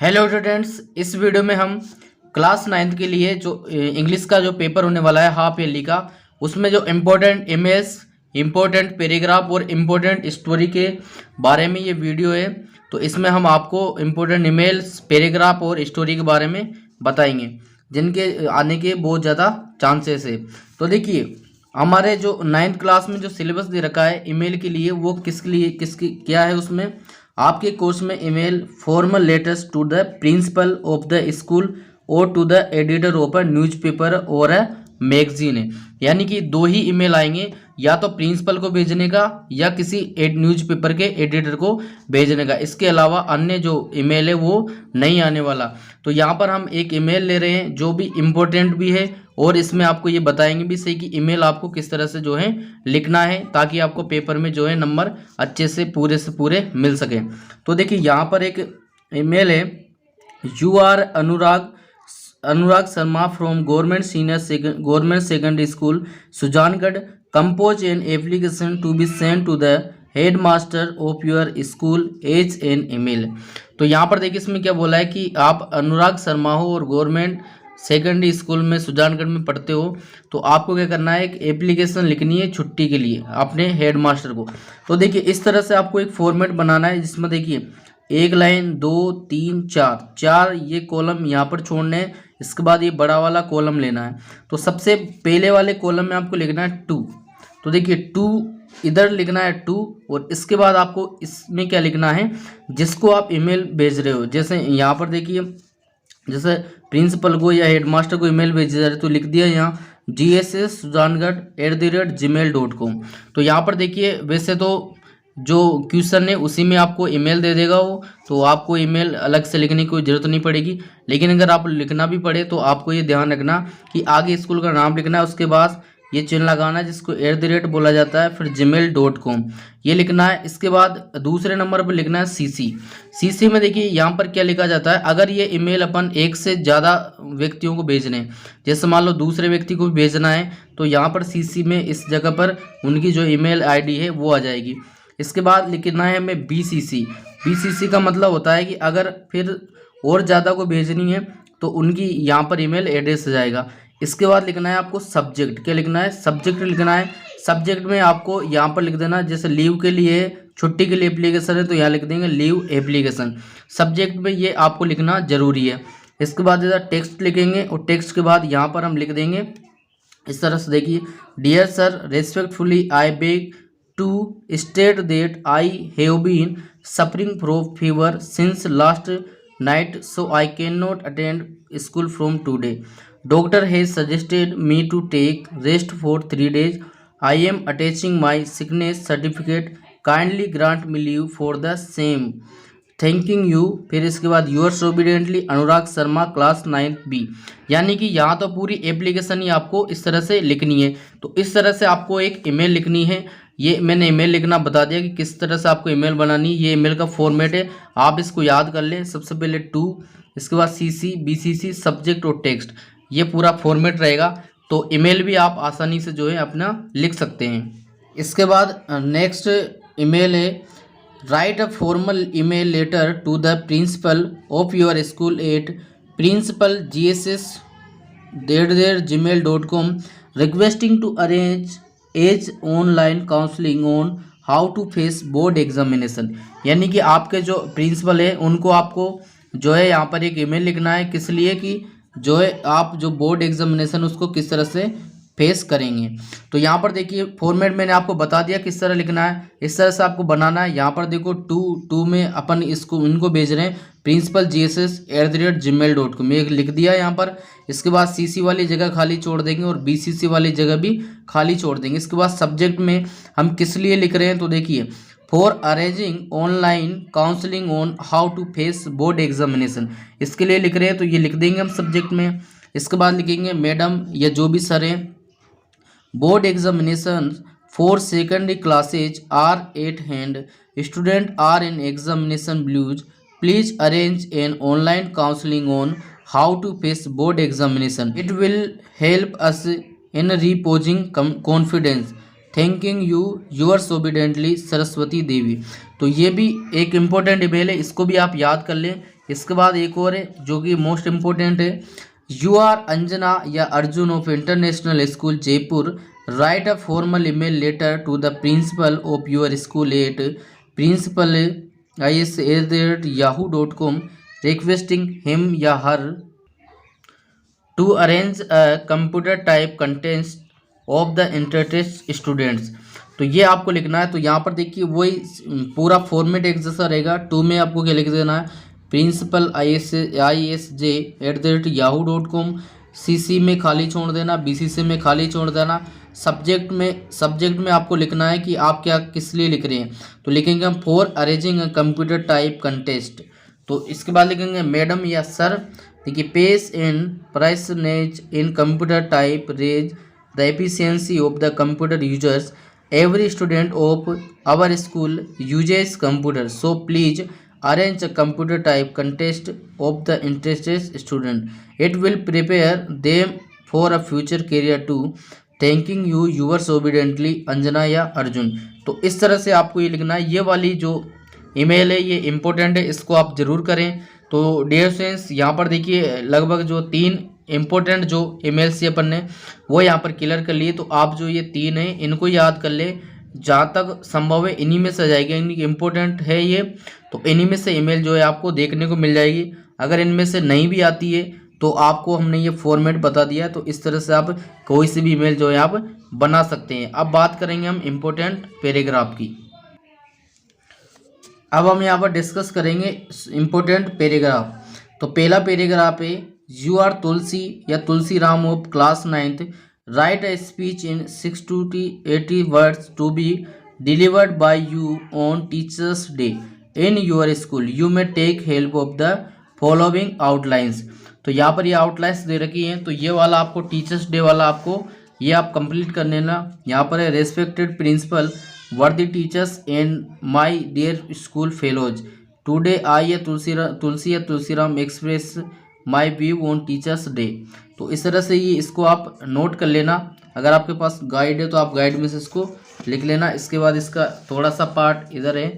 Hello students, इस video में हम क्लास 9th के लिए जो इंग्लिश का जो पेपर होने वाला है हाफ ईयरली का, उसमें जो इम्पोर्टेंट इमेज, इम्पोर्टेंट पैराग्राफ और इम्पोर्टेंट स्टोरी के बारे में ये वीडियो है। तो इसमें हम आपको इम्पोर्टेंट इमेल्स, पैराग्राफ और स्टोरी के बारे में बताएंगे जिनके आने के बहुत ज़्यादा चांसेस है। तो देखिए, हमारे जो 9th क्लास में जो सिलेबस दे रखा है ईमेल के लिए, वो किसके लिए किसकी क्या है, उसमें आपके कोर्स में email formal letters to the principal of the school और to the editor of a newspaper और अ मैगजीन है। यानी कि दो ही ईमेल आएंगे, या तो प्रिंसिपल को भेजने का या किसी न्यूज़पेपर के एडिटर को भेजने का। इसके अलावा अन्य जो ईमेल है वो नहीं आने वाला। तो यहाँ पर हम एक ईमेल ले रहे हैं जो भी इम्पोर्टेंट भी है, और इसमें आपको ये बताएंगे भी सही कि ईमेल आपको किस तरह से जो है लिखना है, ताकि आपको पेपर में जो है नंबर अच्छे से पूरे मिल सके। तो देखिए, यहाँ पर एक ईमेल है, you are Anurag Sharma from government secondary school Sujangarh, compose an application to be send to the head master of your school as an email. तो यहाँ पर देखिए, इसमें क्या बोला है कि आप अनुराग शर्मा हो और गवर्नमेंट सेकेंडरी स्कूल में सुजानगढ़ में पढ़ते हो, तो आपको क्या करना है, एक एप्लीकेशन लिखनी है छुट्टी के लिए अपने हेड मास्टर को। तो देखिए, इस तरह से आपको एक फॉर्मेट बनाना है, जिसमें देखिए एक लाइन, 2, 3, 4 ये कॉलम यहाँ पर छोड़ने हैं। इसके बाद ये बड़ा वाला कॉलम लेना है। तो सबसे पहले वाले कॉलम में आपको लिखना है 2। तो देखिए 2 इधर लिखना है 2, और इसके बाद आपको इसमें क्या लिखना है, जिसको आप ईमेल भेज रहे हो। जैसे यहाँ पर देखिए, जैसे प्रिंसिपल को या हेडमास्टर को ईमेल भेजा जा रहा है, तो लिख दिया यहाँ gsssujangarh@gmail.com। तो यहाँ पर देखिए, वैसे तो जो क्वेश्चन है उसी में आपको ईमेल दे देगा वो, तो आपको ईमेल अलग से लिखने की कोई ज़रूरत नहीं पड़ेगी। लेकिन अगर आप लिखना भी पड़े तो आपको ये ध्यान रखना कि आगे स्कूल का नाम लिखना है, उसके बाद ये चिन्ह लगाना है जिसको @ बोला जाता है, फिर gmail.com ये लिखना है। इसके बाद दूसरे नंबर पर लिखना है सीसी में देखिए यहाँ पर क्या लिखा जाता है, अगर ये ईमेल अपन एक से ज़्यादा व्यक्तियों को भेजने हैं, जैसे मान लो दूसरे व्यक्ति को भी भेजना है, तो यहाँ पर सीसी में इस जगह पर उनकी जो ईमेल आईडी है वो आ जाएगी। इसके बाद लिखना है हमें बीसीसी का मतलब होता है कि अगर फिर और ज़्यादा को भेजनी है तो उनकी यहाँ पर ईमेल एड्रेस आ जाएगा। इसके बाद लिखना है आपको सब्जेक्ट, क्या लिखना है, सब्जेक्ट लिखना है। सब्जेक्ट में आपको यहाँ पर लिख देना, जैसे लीव के लिए, छुट्टी के लिए एप्लीकेशन है तो यहाँ लिख देंगे लीव एप्लीकेशन। सब्जेक्ट में ये आपको लिखना ज़रूरी है। इसके बाद इधर टेक्स्ट लिखेंगे, और टेक्स्ट के बाद यहाँ पर हम लिख देंगे इस तरह से, देखिए, dear sir, respectfully I beg to state that I have been suffering from fever since last night, so I can not attend school from today. Doctor has suggested me to take rest for 3 days. I am attaching my sickness certificate. Kindly grant me leave for the same. Thanking you। फिर इसके बाद yours obediently Anurag Sharma class 9th B। यानी कि यहाँ तो पूरी application ही आपको इस तरह से लिखनी है। तो इस तरह से आपको एक ईमेल लिखनी है। ये मैंने ईमेल लिखना बता दिया कि किस तरह से आपको ईमेल बनानी है। ये ईमेल का फॉर्मेट है, आप इसको याद कर लें। सबसे पहले 2, इसके बाद CC, BCC, सब्जेक्ट और टेक्स्ट, ये पूरा फॉर्मेट रहेगा। तो ईमेल भी आप आसानी से जो है अपना लिख सकते हैं। इसके बाद नेक्स्ट ईमेल है, write a formal email letter to the principal of your school at principal@gmail.com requesting to arrange as online counselling on how to face board examination. यानी कि आपके जो प्रिंसिपल है उनको आपको जो है यहाँ पर एक ईमेल लिखना है, किस लिए कि जो है आप जो बोर्ड एग्जामिनेशन उसको किस तरह से फेस करेंगे। तो यहाँ पर देखिए, फॉर्मेट मैंने आपको बता दिया किस तरह लिखना है, इस तरह से आपको बनाना है। यहाँ पर देखो 2 में अपन इसको इनको भेज रहे हैं principal@gmail.com, एक लिख दिया यहाँ पर। इसके बाद CC वाली जगह खाली छोड़ देंगे और BCC वाली जगह भी खाली छोड़ देंगे। इसके बाद सब्जेक्ट में हम किस लिए लिख रहे हैं, तो देखिए, for arranging online counselling on how to face board examination, इसके लिए लिख रहे हैं, तो ये लिख देंगे हम सब्जेक्ट में। इसके बाद लिखेंगे मैडम या जो भी सर हैं, board examination for secondary classes are at hand, student are in examination blues, please arrange an online counselling on how to face board examination, it will help us in reposing confidence, thanking you yours obediently Saraswati Devi. तो ये भी एक important email है, इसको भी आप याद कर लें इसके बाद एक और है जो कि मोस्ट इम्पोर्टेंट है, यू आर अंजना या Arjun of international school Jaipur, write a formal email letter to the principal of your school at principal@yahoo.com requesting him या her to arrange a computer type contest of the interest students. तो ये आपको लिखना है। तो यहाँ पर देखिए वही पूरा फॉर्मेट एक जैसा रहेगा। टू में आपको क्या लिख देना है, principal@yahoo.com, CC में खाली छोड़ देना, BCC में खाली छोड़ देना। सब्जेक्ट में आपको लिखना है कि आप क्या किस लिए लिख रहे हैं। तो लिखेंगे हम for arranging a computer type contest. तो इसके बाद लिखेंगे मैडम या सर, देखिए pace in preciseness in computer type raise the efficiency of the computer users, every student of our school uses computer, so please arrange a computer type contest of the interested student. It will prepare them for a future career too. Thanking you, yours obediently, Anjana या अर्जुन। तो इस तरह से आपको ये लिखना है। ये वाली जो ईमेल है ये इम्पोर्टेंट है, इसको आप ज़रूर करें। तो डियर स्टूडेंट्स, यहाँ पर देखिए लगभग जो 3 इम्पोर्टेंट जो ईमेल्स ये अपन ने वो यहाँ पर क्लियर कर लिए। तो आप जो ये 3 हैं इनको याद कर ले, जहाँ तक संभव है इन्हीं में से आ जाएगी, यानी कि इम्पोर्टेंट है ये। तो इन्हीं में से ईमेल जो है आपको देखने को मिल जाएगी। अगर इनमें से नहीं भी आती है तो आपको हमने ये फॉर्मेट बता दिया है। तो इस तरह से आप कोई सी भी ईमेल जो है आप बना सकते हैं। अब बात करेंगे हम इम्पोर्टेंट पैराग्राफ की। अब हम यहाँ पर डिस्कस करेंगे इम्पोर्टेंट पैराग्राफ। तो पहला पैराग्राफ है, यू आर तुलसी या Tulsi Ram of class 9th, write a speech in 6 to 80 words to be delivered by you on Teachers Day in your school. You may take help of the following outlines. तो यहाँ पर ये outlines दे रखी हैं। तो ये वाला आपको टीचर्स डे वाला आपको ये आप कंप्लीट कर लेना। यहाँ पर है, respected principal, worthy teachers and my dear school fellows, today I Tulsiram express my view on teachers day. तो इस तरह से ये इसको आप नोट कर लेना। अगर आपके पास गाइड है तो आप गाइड में से इसको लिख लेना। इसके बाद इसका थोड़ा सा पार्ट इधर है,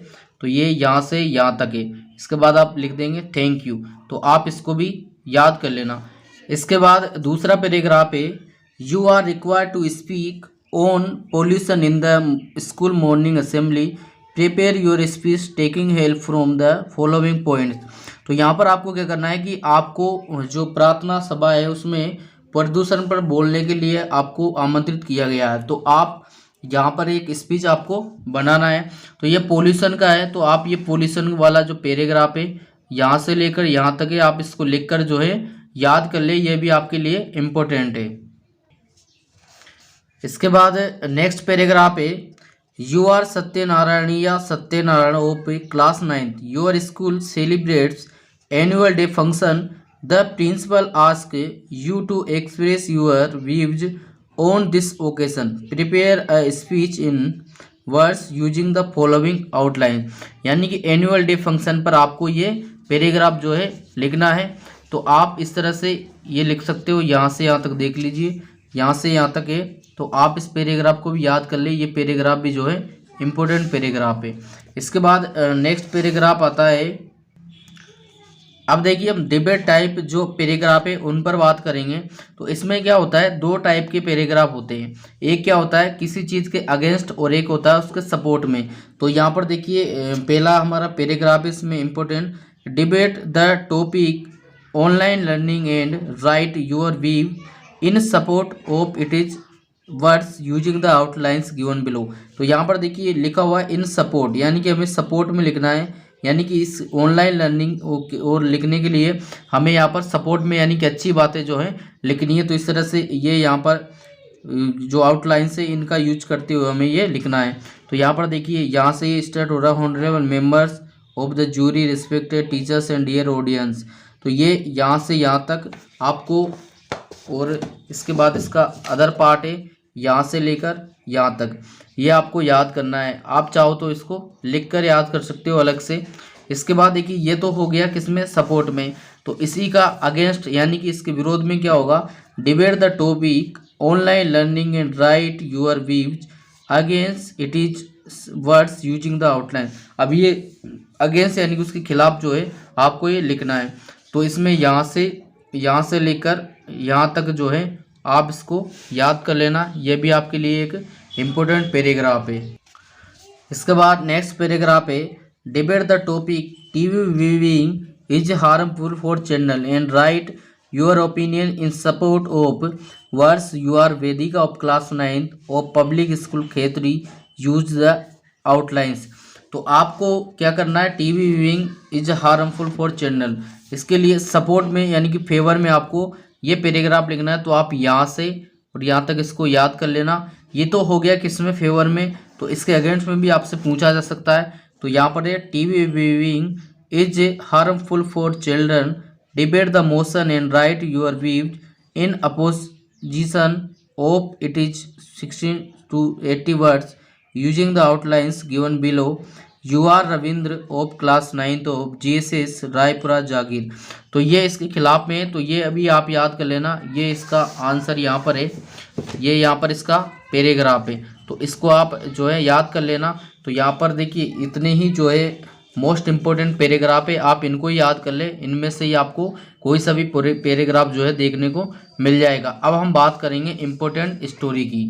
तो ये यहाँ से यहाँ तक है। इसके बाद आप लिख देंगे थैंक यू। तो आप इसको भी याद कर लेना। इसके बाद दूसरा पैराग्राफ है, you are required to speak on pollution in the school morning assembly, prepare your speech taking help from the following points. तो यहाँ पर आपको क्या करना है कि आपको जो प्रार्थना सभा है उसमें प्रदूषण पर बोलने के लिए आपको आमंत्रित किया गया है। तो आप यहाँ पर एक स्पीच आपको बनाना है। तो ये पोल्यूशन का है, तो आप ये पोल्यूशन वाला जो पैराग्राफ है यहाँ से लेकर यहाँ तक है, आप इसको लिखकर जो है याद कर ले, ये भी आपके लिए इम्पोर्टेंट है। इसके बाद नेक्स्ट पैराग्राफ है, यू आर सत्यनारायण या Satyanarayan of class 9th, your school celebrates annual day function, the principal ask you to express your views on this occasion, prepare a speech in words using the following outline. यानी कि annual day function पर आपको ये paragraph जो है लिखना है। तो आप इस तरह से ये लिख सकते हो, यहाँ से यहाँ तक देख लीजिए, यहाँ से यहाँ तक है। तो आप इस पैराग्राफ को भी याद कर ले, ये पैराग्राफ भी जो है इम्पोर्टेंट पैराग्राफ है। इसके बाद नेक्स्ट पैराग्राफ आता है, अब देखिए हम डिबेट टाइप जो पैराग्राफ है उन पर बात करेंगे। तो इसमें क्या होता है, 2 टाइप के पैराग्राफ होते हैं। एक क्या होता है किसी चीज़ के अगेंस्ट, और एक होता है उसके सपोर्ट में। तो यहाँ पर देखिए पहला हमारा पैराग्राफ इसमें important, debate the topic online learning and write your view in support of it is words using the outlines given below. तो यहाँ पर देखिए लिखा हुआ है इन सपोर्ट, यानी कि हमें सपोर्ट में लिखना है। यानी कि इस ऑनलाइन लर्निंग और लिखने के लिए हमें यहाँ पर सपोर्ट में यानी कि अच्छी बातें जो हैं लिखनी है। तो इस तरह से ये यहाँ पर जो आउटलाइन से इनका यूज करते हुए हमें ये लिखना है। तो यहाँ पर देखिए यहाँ से ये स्टार्ट हो रहा है, honourable members of the jury, respected teachers and dear audience. तो ये यहाँ से यहाँ तक आपको, और इसके बाद इसका अदर पार्ट है यहाँ से लेकर यहाँ तक, ये आपको याद करना है। आप चाहो तो इसको लिखकर याद कर सकते हो अलग से। इसके बाद देखिए ये तो हो गया किसमें, सपोर्ट में। तो इसी का अगेंस्ट यानी कि इसके विरोध में क्या होगा, debate the topic online learning and write your views against it is words using the outline. अब ये अगेंस्ट यानी कि उसके खिलाफ जो है आपको ये लिखना है। तो इसमें यहाँ से लेकर यहाँ तक जो है आप इसको याद कर लेना, ये भी आपके लिए एक इम्पोर्टेंट पैराग्राफ है। इसके बाद नेक्स्ट पैराग्राफ है, debate the topic TV viewing is harmful for children and write your opinion in support of words you are Vedika of class 9 of public school Khetri use the outlines. तो आपको क्या करना है, TV viewing is harmful for children, इसके लिए support में यानी कि फेवर में आपको ये पैराग्राफ लिखना है। तो आप यहाँ से और यहाँ तक इसको याद कर लेना। ये तो हो गया किसमें, फेवर में। तो इसके अगेंस्ट में भी आपसे पूछा जा सकता है। तो यहाँ पर है TV viewing is harmful for children, debate the motion and write your views in opposition of it is 16 to 80 words using the outlines given below. You are Ravindra of class 9 of GSS Raipura Jagir. तो ये इसके खिलाफ में है। तो ये अभी आप याद कर लेना, ये इसका आंसर यहाँ पर है, ये यहाँ पर इसका पैराग्राफ है। तो इसको आप जो है याद कर लेना। तो यहाँ पर देखिए इतने ही जो है मोस्ट इम्पोर्टेंट पैराग्राफ है, आप इनको ही याद कर ले। इनमें से ही आपको कोई सा भी पैराग्राफ जो है देखने को मिल जाएगा। अब हम बात करेंगे इम्पोर्टेंट स्टोरी की।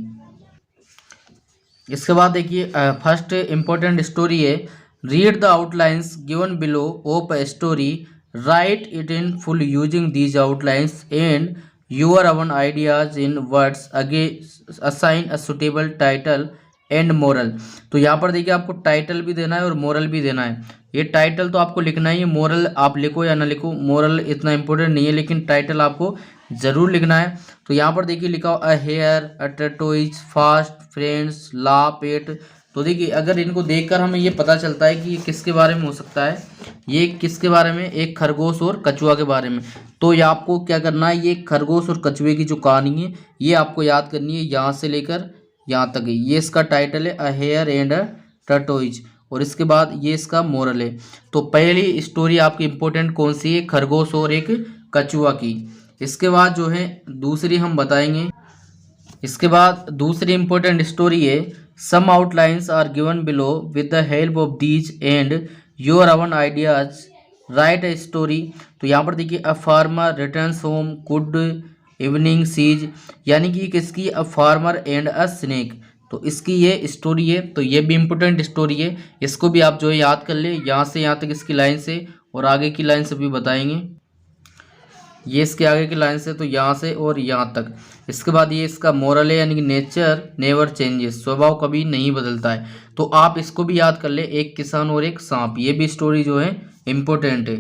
इसके बाद देखिए फर्स्ट इम्पोर्टेंट स्टोरी है, read the outlines given below of a story, right it in full using these outlines and your own ideas in words, again assign a suitable title and moral. तो यहाँ पर देखिए आपको title भी देना है और मोरल भी देना है। ये टाइटल तो आपको लिखना ही है, मोरल आप लिखो या ना लिखो, मोरल इतना इंपॉर्टेंट नहीं है, लेकिन टाइटल आपको ज़रूर लिखना है। तो यहाँ पर देखिए लिखा a hare, a tortoise, fast, friends, ला, पेट। तो देखिए अगर इनको देखकर हमें ये पता चलता है कि ये किसके बारे में हो सकता है, ये किसके बारे में, एक खरगोश और कछुआ के बारे में। तो ये आपको क्या करना है, ये खरगोश और कछुए की जो कहानी है ये आपको याद करनी है, यहाँ से लेकर यहाँ तक है। ये इसका टाइटल है a hare and a tortoise, और इसके बाद ये इसका मोरल है। तो पहली स्टोरी आपकी इम्पोर्टेंट कौन सी है, खरगोश और एक कछुआ की। इसके बाद जो है दूसरी हम बताएंगे। इसके बाद दूसरी इम्पोर्टेंट स्टोरी है, some outlines are given below with the help of these and your own ideas write a story. तो यहाँ पर देखिए a farmer returns home, good evening sees, यानी कि किसकी, a farmer and a snake. तो इसकी ये स्टोरी है। तो ये भी इम्पोर्टेंट स्टोरी है, इसको भी आप जो है याद कर ले। यहाँ से यहाँ तक इसकी लाइन से और आगे की लाइन से भी बताएंगे। ये इसके आगे की लाइन से, तो यहाँ से और यहाँ तक। इसके बाद ये इसका मोरल है, यानी कि नेचर नेवर चेंजेस, स्वभाव कभी नहीं बदलता है। तो आप इसको भी याद कर ले, एक किसान और एक सांप, ये भी स्टोरी जो है इम्पोर्टेंट है।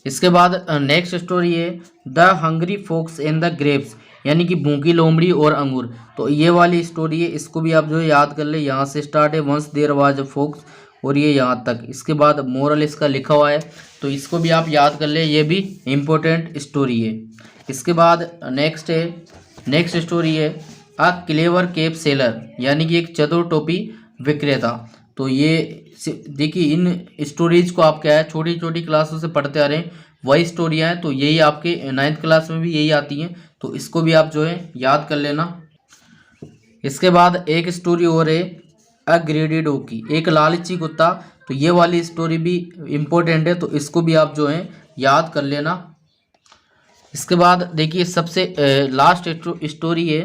इसके बाद नेक्स्ट स्टोरी है the hungry fox and the grapes, यानी कि भूखी लोमड़ी और अंगूर। तो ये वाली स्टोरी है, इसको भी आप जो है याद कर ले। यहाँ से स्टार्ट है, once there was a fox, और ये यहाँ तक। इसके बाद मोरल इसका लिखा हुआ है, तो इसको भी आप याद कर ले, ये भी इम्पोर्टेंट स्टोरी है। इसके बाद नेक्स्ट स्टोरी है अ क्लेवर केप सेलर, यानी कि एक चतुर टोपी विक्रेता। तो ये देखिए इन स्टोरीज को आप क्या है छोटी छोटी क्लासों से पढ़ते आ रहे हैं, वही स्टोरियाँ हैं। तो यही आपके 9th क्लास में भी यही आती हैं, तो इसको भी आप जो है याद कर लेना। इसके बाद एक स्टोरी और है अ ग्रेडी डॉग की, एक लालची कुत्ता। तो ये वाली स्टोरी भी इम्पोर्टेंट है, तो इसको भी आप जो है याद कर लेना। इसके बाद देखिए सबसे लास्ट स्टोरी है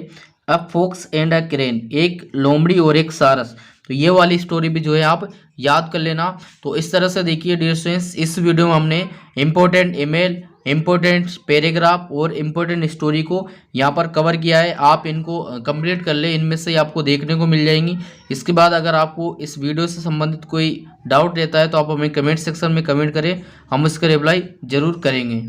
a fox and a crane, एक लोमड़ी और एक सारस। तो ये वाली स्टोरी भी जो है आप याद कर लेना। तो इस तरह से देखिए डियर स्टूडेंट्स, इस वीडियो में हमने इम्पोर्टेंट ईमेल, इम्पोर्टेंट पैराग्राफ और इम्पोर्टेंट स्टोरी को यहाँ पर कवर किया है। आप इनको कंप्लीट कर ले, इनमें से आपको देखने को मिल जाएंगी। इसके बाद अगर आपको इस वीडियो से संबंधित कोई डाउट रहता है तो आप हमें कमेंट सेक्शन में कमेंट करें, हम उसका रिप्लाई ज़रूर करेंगे।